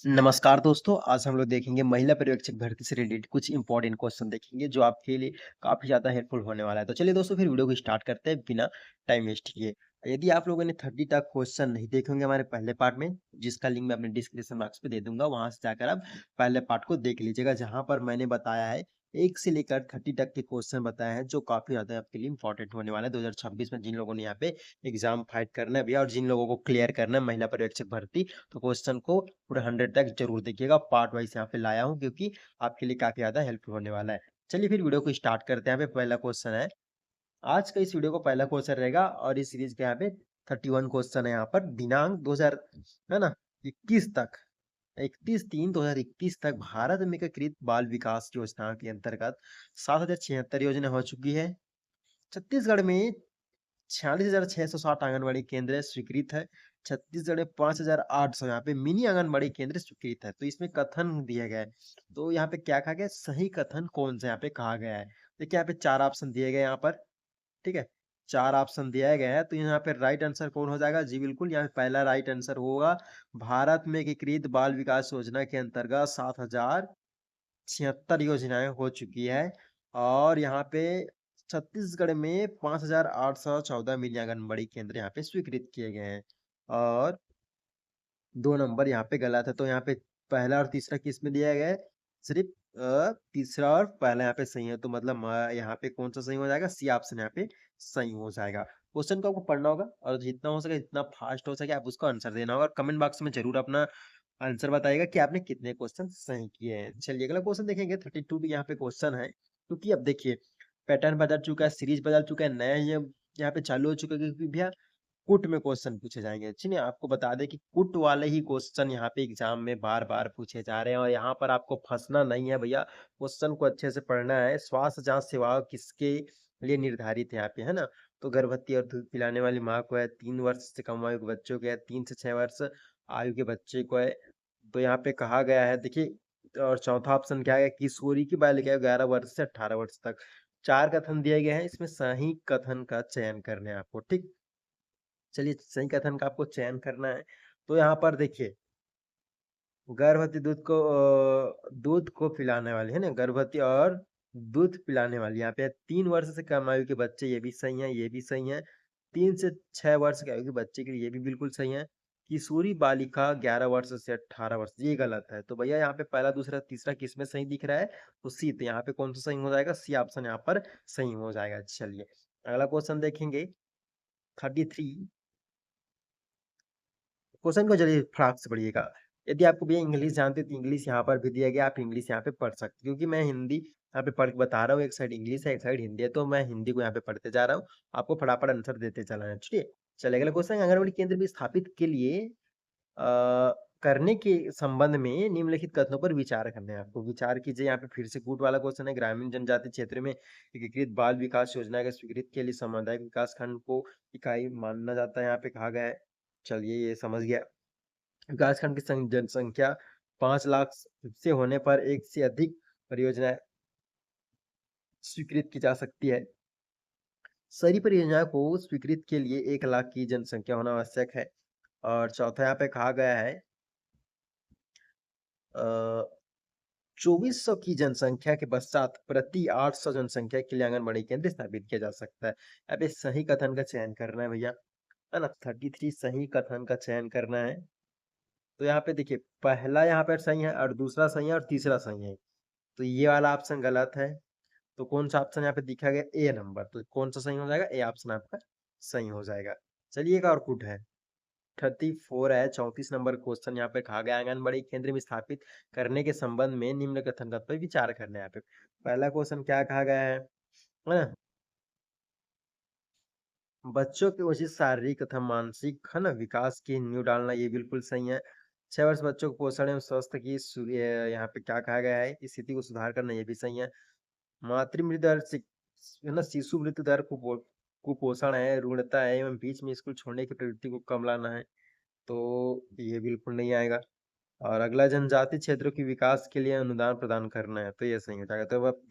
नमस्कार दोस्तों, आज हम लोग देखेंगे महिला पर्यवेक्षक भर्ती से रिलेटेड कुछ इंपॉर्टेंट क्वेश्चन देखेंगे जो आपके लिए काफ़ी ज़्यादा हेल्पफुल होने वाला है। तो चलिए दोस्तों फिर वीडियो को स्टार्ट करते हैं बिना टाइम वेस्ट किए। यदि आप लोगों ने 30 तक क्वेश्चन नहीं देखे होंगे हमारे पहले पार्ट में, जिसका लिंक मैं अपने डिस्क्रिप्शन बॉक्स पे दे दूँगा, वहाँ से जाकर आप पहले पार्ट को देख लीजिएगा, जहाँ पर मैंने बताया है 1 से लेकर 30 तक के क्वेश्चन बताए हैं जो काफ़ी ज़्यादा आपके लिए इंपॉर्टेंट होने वाला है 2026 में जिन लोगों ने यहाँ पे एग्ज़ाम फाइट करना है भैया और जिन लोगों को क्लियर करना है महिला पर्यवेक्षक भर्ती, तो क्वेश्चन को पूरा 100 तक जरूर देखिएगा। पार्ट वाइज यहाँ पे लाया हूँ क्योंकि आपके लिए काफी ज्यादा हेल्पफुल होने वाला है। चलिए फिर वीडियो को स्टार्ट करते हैं। यहाँ पे पहला क्वेश्चन है, आज का इस वीडियो का पहला क्वेश्चन रहेगा और इस सीरीज के यहाँ पे 31 क्वेश्चन है। यहाँ पर दिनांक 2000 है ना 21 तक 31/3/2021 तक भारत में एकीकृत बाल विकास योजना के अंतर्गत 7076 योजना हो चुकी है। छत्तीसगढ़ में 46,660 आंगनबाड़ी केंद्र स्वीकृत है। छत्तीसगढ़ में 5,800 यहाँ पे मिनी आंगनबाड़ी केंद्र स्वीकृत है। तो इसमें कथन दिया गया है। तो यहाँ पे क्या कहा गया है? सही कथन कौन सा यहाँ पे कहा गया है? देखिए यहाँ पे 4 ऑप्शन दिए गए यहाँ पर, ठीक है? 4 ऑप्शन दिया गया है, तो यहाँ पे राइट आंसर कौन हो जाएगा? जी बिल्कुल, यहाँ पे पहला राइट आंसर होगा भारत में एकीकृत बाल विकास योजना के अंतर्गत 7,076 योजनाएं हो चुकी है और यहाँ पे छत्तीसगढ़ में 5,814 मिनी आंगनबाड़ी केंद्र यहाँ पे स्वीकृत किए गए हैं और 2 नंबर यहाँ पे गलत है। तो यहाँ पे पहला और तीसरा किस में दिया गया है? सिर्फ तीसरा और पहला यहाँ पे सही है। तो मतलब यहाँ पे कौन सा सही हो जाएगा? सी ऑप्शन यहाँ पे सही हो जाएगा। क्वेश्चन को आपको पढ़ना होगा और जितना हो सके जितना फास्ट हो सके आप उसको आंसर देना होगा और कमेंट बॉक्स में जरूर अपना आंसर बताइएगा कि आपने कितने क्वेश्चन सही किए हैं। चलिए अगला क्वेश्चन देखेंगे। 32 भी यहाँ पे क्वेश्चन है क्योंकि अब देखिए पैटर्न बदल चुका है, सीरीज बदल चुका है, नया ये यहाँ पे चालू हो चुका है क्योंकि भैया कुट में क्वेश्चन पूछे जाएंगे। चलिए आपको बता दें कि कुट वाले ही क्वेश्चन यहाँ पे एग्जाम में बार बार पूछे जा रहे हैं और यहाँ पर आपको फंसना नहीं है भैया, क्वेश्चन को अच्छे से पढ़ना है। स्वास्थ्य जांच सेवाओं किसके लिए निर्धारित है यहाँ पे, है ना? तो गर्भवती और दूध पिलाने वाली माँ को है, 3 वर्ष से कम आयु के बच्चों को है, 3 से 6 वर्ष आयु के बच्चे को है। तो यहाँ पे कहा गया है देखिए, और चौथा ऑप्शन क्या है? किशोरी की बालिका 11 वर्ष से 18 वर्ष तक। 4 कथन दिए गए हैं, इसमें सही कथन का चयन करना है आपको, ठीक? चलिए सही कथन का आपको चयन करना है। तो यहाँ पर देखिए गर्भवती दूध को पिलाने वाली है ना, गर्भवती और दूध पिलाने वाली यहाँ पे 3 वर्ष से कम आयु के बच्चे, ये भी सही है, ये भी सही है। 3 से 6 वर्ष के आयु के बच्चे के लिए ये भी बिल्कुल सही है। किशोरी बालिका 11 वर्ष से 18 वर्ष, ये गलत है। तो भैया यहाँ पे पहला दूसरा तीसरा किस में सही दिख रहा है? तो सी, तो यहाँ पे कौन सा सही हो जाएगा? सी ऑप्शन यहाँ पर सही हो जाएगा। चलिए अगला क्वेश्चन देखेंगे। 33 क्वेश्चन को जल्दी फटाक से पढ़िएगा। यदि आपको भैया इंग्लिश जानते हो तो इंग्लिश यहाँ पर भी दिया गया, आप इंग्लिश यहाँ पे पढ़ सकते हो क्योंकि मैं हिंदी यहाँ पे पढ़ के बता रहा हूँ। एक साइड इंग्लिश है एक साइड हिंदी है, तो मैं हिंदी को यहाँ पे पढ़ते जा रहा हूँ, आपको फटाफट आंसर देते चला है। ठीक है, चलिए अगला क्वेश्चन। आंगनबाड़ी केंद्र भी स्थापित के लिए करने के संबंध में निम्नलिखित कथनों पर विचार करना है आपको। विचार कीजिए। यहाँ पे फिर से कूट वाला क्वेश्चन है। ग्रामीण जनजाति क्षेत्र में एकीकृत बाल विकास योजना के स्वीकृत के लिए सामुदायिक विकास खंड को इकाई मानना जाता है, यहाँ पे कहा गया है। चलिए ये समझ गया। विकासखंड की जनसंख्या 5 लाख से होने पर एक से अधिक परियोजनाएं स्वीकृत की जा सकती है। सारी परियोजनाओं को स्वीकृत के लिए 1 लाख की जनसंख्या होना आवश्यक है। और चौथा यहाँ पे कहा गया है 2400 की जनसंख्या के पश्चात प्रति 800 जनसंख्या के लिए आंगनबाड़ी केंद्र स्थापित किया जा सकता है। अब इस सही कथन का चयन करना है भैया, है ना? 33 सही कथन का चयन करना है। तो यहाँ पे देखिए पहला यहाँ पर सही है और दूसरा सही है और तीसरा सही है। तो ये वाला ऑप्शन गलत है। तो कौन सा ऑप्शन यहाँ पे दिखा गया? ए नंबर। तो कौन सा सही हो जाएगा? ए ऑप्शन आपका सही हो जाएगा। चलिए एक और कुट है। 34 है, 34 नंबर क्वेश्चन यहाँ पे कहा गया आंगनबाड़ी केंद्र में स्थापित करने के संबंध में निम्न कथन पर विचार करना है। यहाँ पे पहला क्वेश्चन क्या कहा गया है ना? बच्चों के उचित शारीरिक तथा मानसिक, है ना, विकास की नींव डालना, ये बिल्कुल सही है। 6 वर्ष बच्चों को पोषण एवं स्वस्थ की यहाँ पे क्या कहा गया है? स्थिति को सुधार करना, ये भी सही है। मातृ मृत्यु दर है ना, शिशु मृत्यु दर कुपोषण है, रूढ़ता है एवं बीच में स्कूल छोड़ने की प्रवृत्ति को कम लाना है, तो ये बिल्कुल नहीं आएगा। और अगला जनजाति क्षेत्रों के विकास के लिए अनुदान प्रदान करना है, तो ये सही हो जाएगा। तो अब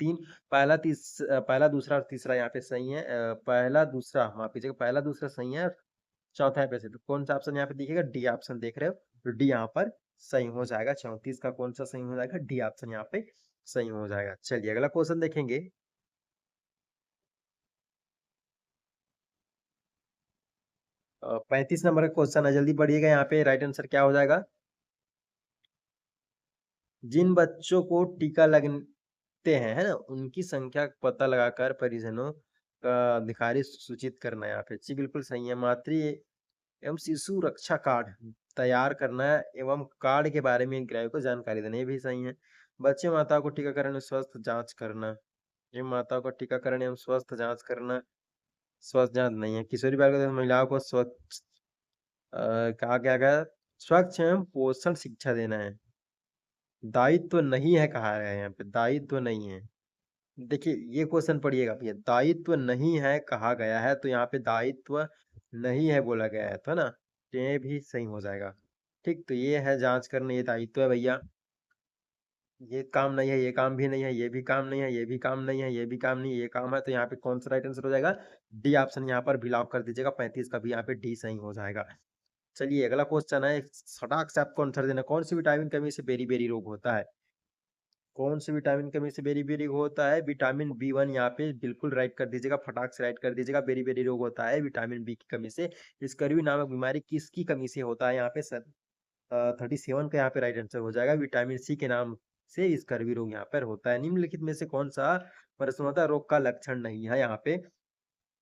पहला दूसरा और तीसरा यहाँ पे सही है। पहला दूसरा माफ कीजिएगा, पहला दूसरा सही है और चौथा यहाँ पे सही। तो कौन सा ऑप्शन यहाँ पे दिखेगा? डी ऑप्शन देख रहे हो, तो डी यहाँ पर सही हो जाएगा। 34 का कौन सा सही हो जाएगा? डी ऑप्शन यहाँ पे सही हो जाएगा। चलिए अगला क्वेश्चन देखेंगे। 35 नंबर का क्वेश्चन है, जल्दी पढ़िएगा। यहाँ पे राइट आंसर क्या हो जाएगा? जिन बच्चों को टीका लगते हैं, है ना, उनकी संख्या का पता लगाकर परिजनों का अधिकारी सूचित करना है यहाँ पे। जी बिल्कुल सही है। मातृ एवं शिशु रक्षा कार्ड तैयार करना एवं कार्ड के बारे में ग्राहक को जानकारी देना, ये भी सही है। बच्चे माताओं को टीकाकरण एवं स्वास्थ्य जांच करना, ये माताओं का टीकाकरण एवं स्वास्थ्य जांच करना, स्वास्थ्य जांच नहीं है। किशोरी बालिका तथा महिलाओं को स्वच्छ कहा क्या गया? स्वच्छ एवं पोषण शिक्षा देना है। दायित्व नहीं है कहा गया है यहाँ पे, दायित्व नहीं है। देखिए ये क्वेश्चन पढ़िएगा भैया, दायित्व नहीं है कहा गया है, तो यहाँ पे दायित्व नहीं है बोला गया है, तो ना तो ये भी सही हो जाएगा। ठीक, तो ये है जांच करना, ये दायित्व है भैया। ये काम नहीं है, ये काम भी नहीं है, ये भी काम नहीं है, ये भी काम नहीं है, ये भी काम नहीं है, ये काम है, तो यहाँ पे कौन सा राइट आंसर हो जाएगा? डी ऑप्शन यहाँ पर भी लॉक कर दीजिएगा। 35 का भी यहाँ पे डी सही हो जाएगा। चलिए अगला क्वेश्चन है, फटाक से आपको आंसर देना। कौन सी विटामिन कमी से बेरी बेरी रोग होता है? कौन सी विटामिन कमी से बेरी बेरी होता है? विटामिन बी 1 यहाँ पे बिल्कुल राइट कर दीजिएगा, फटाक से राइट कर दीजिएगा। बेरी बेरी रोग होता है विटामिन बी की कमी से। स्कर्वी नामक बीमारी किसकी कमी से होता है? यहाँ पे सर 37 का यहाँ पे राइट आंसर हो जाएगा। विटामिन सी के नाम से स्कर्वी रोग यहाँ पर होता है। निम्नलिखित में से कौन सा मरस्मता रोग का लक्षण नहीं है? यहाँ पे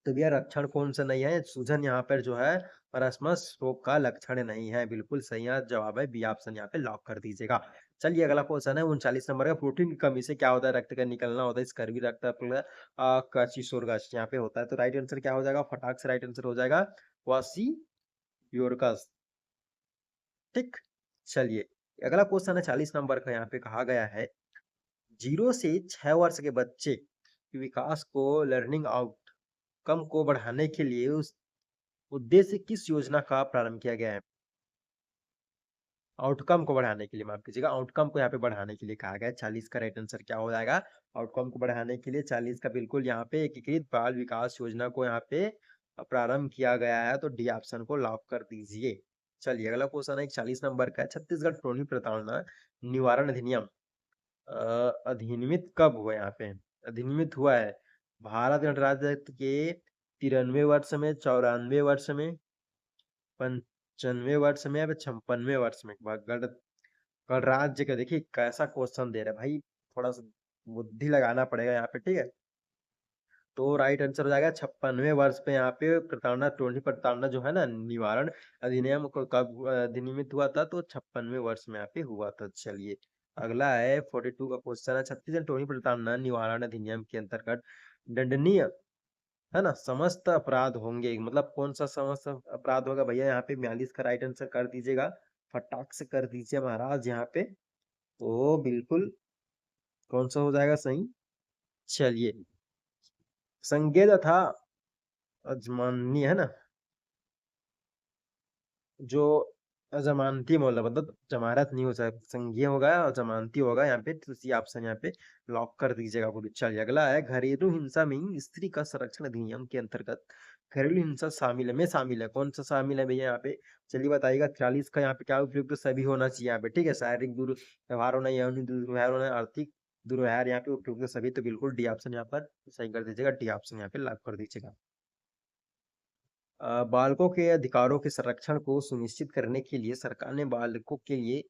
तो भैया लक्षण कौन सा नहीं है? सूजन यहाँ पर जो है मरस्मस रोग का लक्षण नहीं है। बिल्कुल सही है, जवाब है बी ऑप्शन, यहाँ पे लॉक कर दीजिएगा। चलिए अगला क्वेश्चन है 39 नंबर का। प्रोटीन की कमी से क्या होता है? रक्त का निकलना होता है, स्कर्वी, रक्त क्वाशीयोरकस यहाँ पे होता है। तो राइट आंसर क्या हो जाएगा? फटाक से राइट आंसर हो जाएगा क्वाशीयोरकस। ठीक, चलिए अगला क्वेश्चन है 40 नंबर का। यहाँ पे कहा गया है 0 से 6 वर्ष के बच्चे के विकास को लर्निंग आउटकम को बढ़ाने के लिए उस उद्देश्य किस योजना का प्रारंभ किया गया है? आउटकम को बढ़ाने के लिए, माफ कीजिएगा, आउटकम को यहाँ पे बढ़ाने के लिए कहा गया है। 40 का राइट आंसर क्या हो जाएगा? आउटकम को बढ़ाने के लिए 40 का बिल्कुल यहाँ पे एकीकृत बाल विकास योजना को यहाँ पे प्रारंभ किया गया है, तो डी ऑप्शन को लॉक कर दीजिए। चलिए अगला क्वेश्चन है 41 नंबर का। छत्तीसगढ़ टोनी प्रताड़ना निवारण अधिनियम अधिनियमित कब हुआ? यहाँ पे अधिनियमित हुआ है भारत गणराज्य के 93 वर्ष में, 94 वर्ष में, 95 वर्ष में या 56वें वर्ष में? गणराज्य का देखिए कैसा क्वेश्चन दे रहे हैं भाई, थोड़ा सा बुद्धि लगाना पड़ेगा यहाँ पे, ठीक है। तो राइट आंसर हो जाएगा 56वें वर्ष पे। यहाँ पे प्रताड़ना, टोनी प्रताड़ना जो है ना, निवारण अधिनियम को कब अधिनियमित हुआ था? तो 56वें वर्ष में यहाँ पे हुआ था। चलिए अगला है 42 का क्वेश्चन है। छत्तीसगढ़ टोनी प्रताड़ना निवारण अधिनियम के अंतर्गत दंडनीय, है ना, समस्त अपराध होंगे, मतलब कौन सा समस्त अपराध होगा भैया? यहाँ पे 42 का राइट आंसर कर दीजिएगा, फटाक से कर दीजिए महाराज यहाँ पे। तो बिल्कुल कौन सा हो जाएगा सही? चलिए संज्ञेय तथा अजमाननीय, है ना, जो अजमानती मतलब जमानत नहीं हो सकता, संज्ञेय होगा और जमानती होगा यहाँ पे, तो इसी ऑप्शन यहाँ पे लॉक कर दीजिएगा पूरी। चलिए अगला है घरेलू हिंसा में स्त्री का संरक्षण अधिनियम के अंतर्गत घरेलू हिंसा शामिल है, में शामिल है, कौन सा शामिल है भैया यहाँ पे? चलिए बताइएगा। 43 का यहाँ पे क्या उपयुक्त तो सभी होना चाहिए यहाँ पे, ठीक है। शारीरिक दुर्व्यवहार होना, यौन दुर्व्यवहार होना, आर्थिक दुर्व्यवहार यहाँ पे उपयुक्त सभी, तो बिल्कुल डी ऑप्शन यहाँ पर सही कर दीजिएगा। डी ऑप्शन यहाँ पे लॉक कर दीजिएगा। बालकों के अधिकारों के संरक्षण को सुनिश्चित करने के लिए सरकार ने बालकों के लिए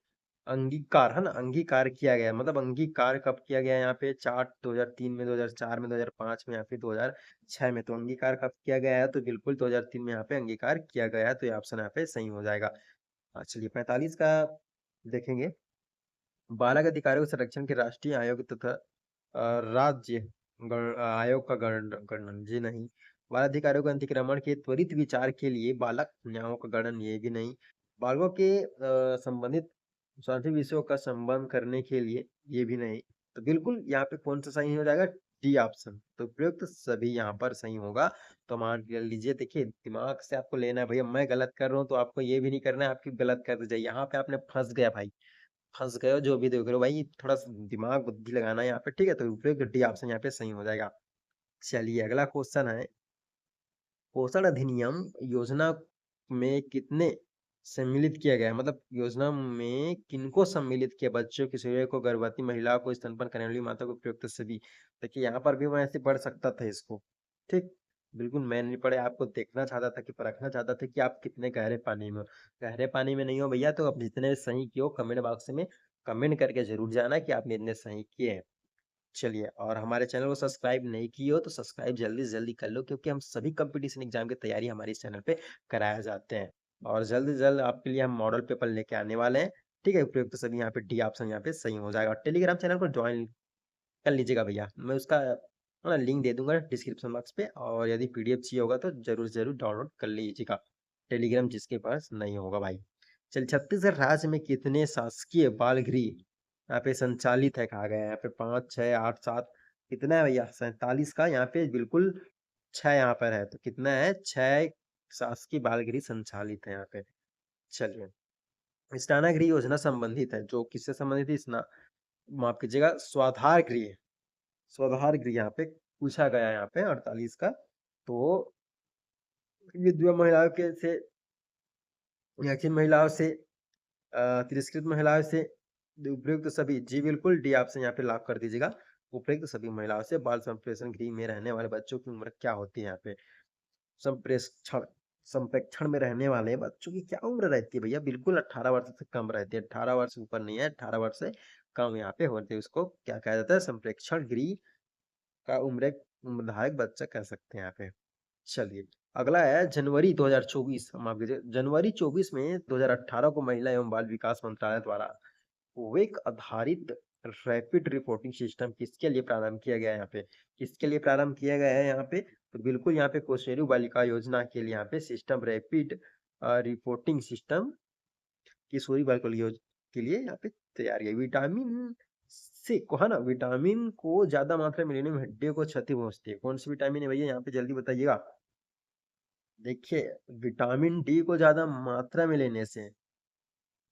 अंगीकार, है ना, अंगीकार किया गया, मतलब अंगीकार कब किया गया? यहाँ पे चार्ट 2003 में, 2004 में, 2005 में या फिर 2006 में? तो अंगीकार कब किया गया है? तो बिल्कुल 2003 में यहाँ पे अंगीकार किया गया है, तो ये ऑप्शन यहाँ पे सही हो जाएगा। चलिए 45 का देखेंगे। बालक अधिकारों के संरक्षण के राष्ट्रीय आयोग तथा राज्य आयोग का गठन, जी नहीं। बाल अधिकारों के अतिक्रमण के त्वरित विचार के लिए बालक न्यायों का गठन, ये भी नहीं। बालकों के संबंधित स्वास्थ्य विषयों का संबंध करने के लिए, ये भी नहीं। तो बिल्कुल यहाँ पे कौन सा सही हो जाएगा? डी ऑप्शन, तो प्रयुक्त सभी यहाँ पर सही होगा। तो मान लीजिए, देखिए दिमाग से आपको लेना है भैया, मैं गलत कर रहा हूँ तो आपको ये भी नहीं करना है आपकी गलत कर दीजिए, यहाँ पे आपने फंस गया भाई, फंस गए हो, जो भी देख रहे हो भाई, थोड़ा सा दिमाग बुद्धि लगाना है यहाँ पे, ठीक है। तो उपयुक्त डी ऑप्शन यहाँ पे सही हो जाएगा। चलिए अगला क्वेश्चन है, पोषण अधिनियम योजना में कितने सम्मिलित किया गया है, मतलब योजना में किनको सम्मिलित किया? बच्चों, किशोरियों को, गर्भवती महिलाओं को, स्तनपान करने वाली माता को, उपयुक्त सभी। देखिए यहाँ पर भी मैं ऐसे पढ़ सकता था इसको, ठीक। बिल्कुल मैं नहीं पढ़े, आपको देखना चाहता था कि परखना चाहता था कि आप कितने गहरे पानी में हो। गहरे पानी में नहीं हो भैया तो आप जितने सही किए हो कमेंट बॉक्स में कमेंट करके जरूर जाना कि आपने इतने सही किए हैं। चलिए, और हमारे चैनल को सब्सक्राइब नहीं किए हो तो सब्सक्राइब जल्दी से जल्दी कर लो, क्योंकि हम सभी कंपटीशन एग्जाम की तैयारी हमारे इस चैनल पे कराया जाते हैं। और जल्द से जल्द आपके लिए हम मॉडल पेपर लेके आने वाले हैं। ठीक है, उपयुक्त तो सभी यहाँ पे डी ऑप्शन यहाँ पे सही हो जाएगा। और टेलीग्राम चैनल को ज्वाइन कर लीजिएगा भैया, मैं उसका लिंक दे दूंगा डिस्क्रिप्शन बॉक्स पे, और यदि पीडीएफ चाहिए होगा तो जरूर जरूर डाउनलोड कर लीजिएगा, टेलीग्राम जिसके पास नहीं होगा भाई। चल, छत्तीसगढ़ राज्य में कितने शासकीय बाल गृह यहाँ पे संचालित है, कहा गया है यहाँ पे? 5, 6, 8, 7, कितना है भैया? 47 का यहाँ पे बिल्कुल 6 यहाँ पर है, तो कितना है? 6 शासकीय बाल गृह संचालित है यहाँ पे। चलिए, स्नाना गृह योजना संबंधित है, जो किससे संबंधित है? स्ना माफ कीजिएगा, स्वाधार गृह। स्वाधार गृह यहाँ पे पूछा गया है यहाँ पे 48 का। तो विधवा महिलाओं के से, याचिन महिलाओं से, तिरस्कृत महिलाओं से, उपयुक्त सभी, जी बिल्कुल डी ऑप्शन यहाँ पे लॉक कर दीजिएगा। उपयुक्त सभी महिलाओं से बाल संप्रेषण गृह में रहने वाले बच्चों की उम्र क्या होती है? यहाँ पे संप्रेक्षण संप्रेक्षण में रहने वाले बच्चों की क्या उम्र रहती है भैया? बिल्कुल 18 वर्ष से कम रहती है, 18 वर्ष ऊपर नहीं है, 18 वर्ष से कम यहाँ पे होते हैं। उसको क्या कहा जाता है? संप्रेक्षण गृह का उम्रधारक बच्चा कह सकते हैं यहाँ पे। चलिए, अगला है जनवरी 2024, माफ कीजिए जनवरी 24 में 2018 को महिला एवं बाल विकास मंत्रालय द्वारा वेक आधारित रैपिड रिपोर्टिंग सिस्टम किसके लिए प्रारंभ किया गया है? यहाँ पे किसके लिए प्रारंभ किया गया है यहाँ पे? तो बिल्कुल यहाँ पे कोशेरू बालिका योजना के लिए यहाँ पे सिस्टम, रैपिड रिपोर्टिंग सिस्टम किशोरी बालिका के लिए यहाँ पे तैयार है। विटामिन सी को, है ना, विटामिन को ज्यादा मात्रा में लेने में हड्डियों को क्षति पहुंचती है, कौन सी विटामिन है भैया? यहाँ पे जल्दी बताइएगा। देखिए, विटामिन डी को ज्यादा मात्रा में लेने से,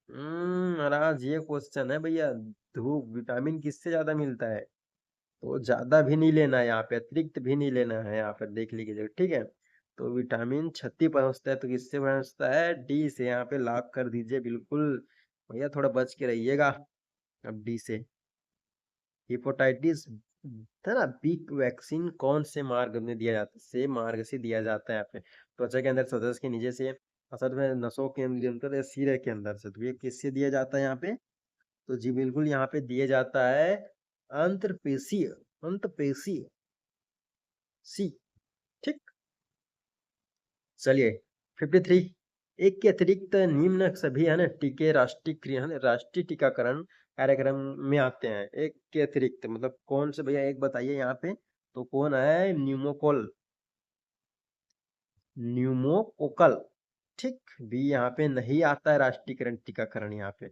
महाराज ये क्वेश्चन है भैया। धूप विटामिन किससे ज्यादा मिलता है? तो ज्यादा भी नहीं लेना है यहाँ पे, अतिरिक्त भी नहीं लेना है यहाँ पे, देख लीजिए, ठीक है। तो विटामिन क्षति पहुंचता है तो किससे पहुंचता है? डी से, यहाँ पे लॉक कर दीजिए बिल्कुल। भैया थोड़ा बच के रहिएगा अब डी से। हेपेटाइटिस है ना, बी वैक्सीन कौन से मार्ग में दिया जाता है? से मार्ग से दिया जाता है यहाँ पे, त्वचा के अंदर, सदस्य के नीचे से, असल में नसों के अंदर या सिरे के अंदर से। तो ये किससे दिया जाता है यहाँ पे? तो जी बिल्कुल यहाँ पे दिया जाता है अंतर्पेशीय, अंतपेशीय सी, ठीक। चलिए, 53, एक के अतिरिक्त निम्न सभी है ना टीके राष्ट्रीय टीकाकरण कार्यक्रम में आते हैं। एक के अतिरिक्त मतलब कौन से भैया? एक बताइए यहाँ पे। तो कौन है? न्यूमोकोकल, ठीक। बी यहाँ पे नहीं आता है राष्ट्रीयकरण टीकाकरण यहाँ पे,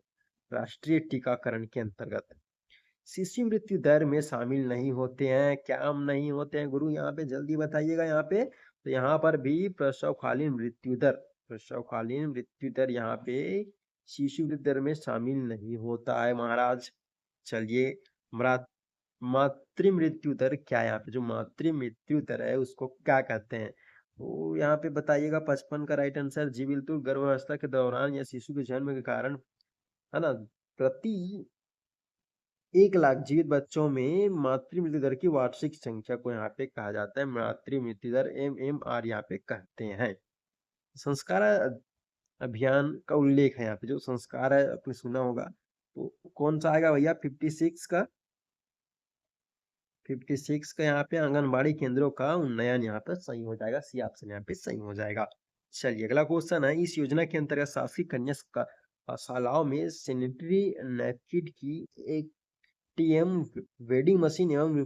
राष्ट्रीय टीकाकरण के अंतर्गत। शिशु मृत्यु दर में शामिल नहीं होते हैं, क्या हम नहीं होते हैं गुरु? यहाँ पे जल्दी बताइएगा यहाँ पे। तो यहाँ पर भी प्रसवकालीन मृत्यु दर, प्रसवकालीन मृत्यु दर यहाँ पे शिशु मृत्यु दर में शामिल नहीं होता है महाराज। चलिए, मातृ मृत्यु दर क्या है? यहाँ पे जो मातृ मृत्यु दर है उसको क्या कहते हैं? तो यहाँ पे बताइएगा 55 का राइट आंसर। जी बिल्कुल, गर्भावस्था के दौरान या शिशु के जन्म के कारण, है ना, प्रति 1 लाख जीवित बच्चों में मातृ मृत्यु दर की वार्षिक संख्या को यहाँ पे कहा जाता है मातृ मृत्यु दर, MMR यहाँ पे कहते हैं। संस्कार अभियान का उल्लेख है यहाँ पे, जो संस्कार है आपने सुना होगा, तो कौन सा आएगा भैया? 56 का, 56 का यहाँ पे आंगनबाड़ी केंद्रों का उन्नयन यहाँ पे सही हो जाएगा, सी ऑप्शन यहाँ पे सही हो जाएगा। चलिए, अगला क्वेश्चन है, इस योजना के अंतर्गत शासकीय कन्या शालाओं में सैनिटरी नैपकिन की एक टीएम वेडिंग मशीन एवं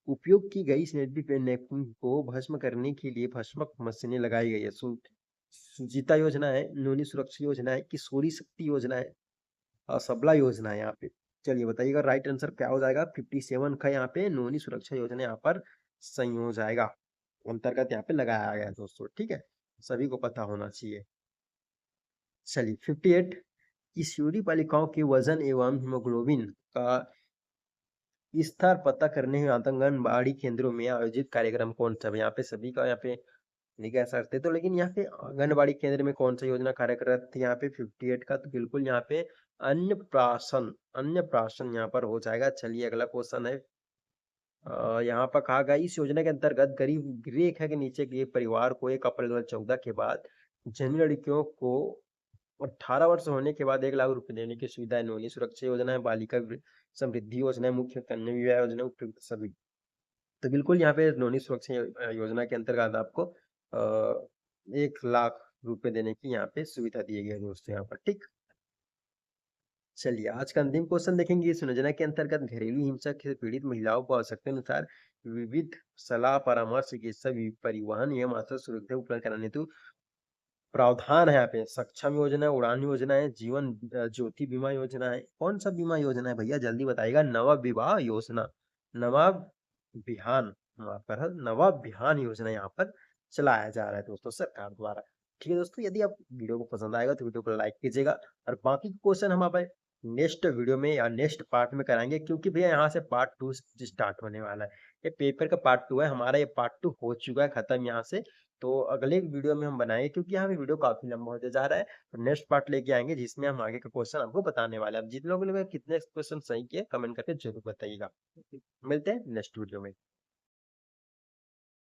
उपयोग की गई सैनिटरी नैपकिन को भस्म करने के लिए भस्मक मशीनें लगाई गई है। सुचिता योजना है, नोनी सुरक्षा योजना है, किशोरी शक्ति योजना है, सबला योजना है यहाँ पे। चलिए बताइएगा राइट आंसर क्या हो जाएगा? 57 का यहाँ पे नोनी सुरक्षा योजना यहाँ पर सही हो जाएगा, अंतर्गत यहाँ पे लगाया गया है दोस्तों, ठीक है, सभी को पता होना चाहिए। चलिए, 58, किशोरी बालिकाओं के वजन एवं हीमोग्लोबिन का स्तर पता करने हेतु आंगनबाड़ी केंद्रों में आयोजित कार्यक्रम कौन सा? यहाँ पे सभी का यहाँ पे नहीं कह सकते। तो लेकिन यहाँ पे आंगनबाड़ी केंद्र में कौन सा योजना कार्यरत थी यहाँ पे 58 का, तो बिल्कुल यहाँ पे अन्नप्राशन, अन्नप्राशन यहाँ पर हो जाएगा। चलिए अगला क्वेश्चन है। यहाँ पर कहा गया इस योजना के अंतर्गत गरीब रेखा के नीचे के परिवार को 1 अप्रैल 2014 के बाद जन्मी लड़कियों को 18 वर्ष होने के बाद 1 लाख रुपए देने की सुविधा है। नोनी सुरक्षा योजना है, बालिका समृद्धि योजना है, मुख्य कन्या विवाह योजना, उपयुक्त सभी। तो बिल्कुल यहाँ पे नोनी सुरक्षा योजना के अंतर्गत आपको 1 लाख रुपए देने की यहाँ पे सुविधा दी गई है दोस्तों यहाँ पर, ठीक। चलिए आज का अंतिम क्वेश्चन देखेंगे। इस योजना के अंतर्गत घरेलू हिंसा से पीड़ित महिलाओं को आवश्यकता अनुसार विविध सलाह परामर्श चिकित्सा परिवहन एवं आश्रय सुविधा उपलब्ध कराने हेतु प्रावधान है। यहाँ पे सक्षम योजना, उड़ान योजना है, जीवन ज्योति बीमा योजना है। कौन सा बीमा योजना है भैया, जल्दी बताइएगा। नवा विवाह योजना, नवा बिहान, वहाँ पर है नवा बिहान योजना यहाँ पर चलाया जा रहा है दोस्तों सरकार द्वारा। ठीक है दोस्तों, यदि आप वीडियो को पसंद आएगा तो वीडियो को लाइक कीजिएगा, और बाकी क्वेश्चन हम आप नेक्स्ट वीडियो में या नेक्स्ट पार्ट में कराएंगे, क्योंकि भैया यहाँ से पार्ट 2 स्टार्ट होने वाला है। ये पेपर का पार्ट 2 है, हमारा ये पार्ट 2 हो चुका है खत्म यहाँ से। तो अगले वीडियो में हम बनाएंगे, क्योंकि यहाँ पे वीडियो काफी लंबा होते जा रहा है। तो नेक्स्ट पार्ट लेके आएंगे जिसमें हम आगे का क्वेश्चन आपको बताने वाले हैं। अब जिन लोगों ने कितने क्वेश्चन सही किए कमेंट करके जरूर बताइएगा। मिलते हैं नेक्स्ट वीडियो में।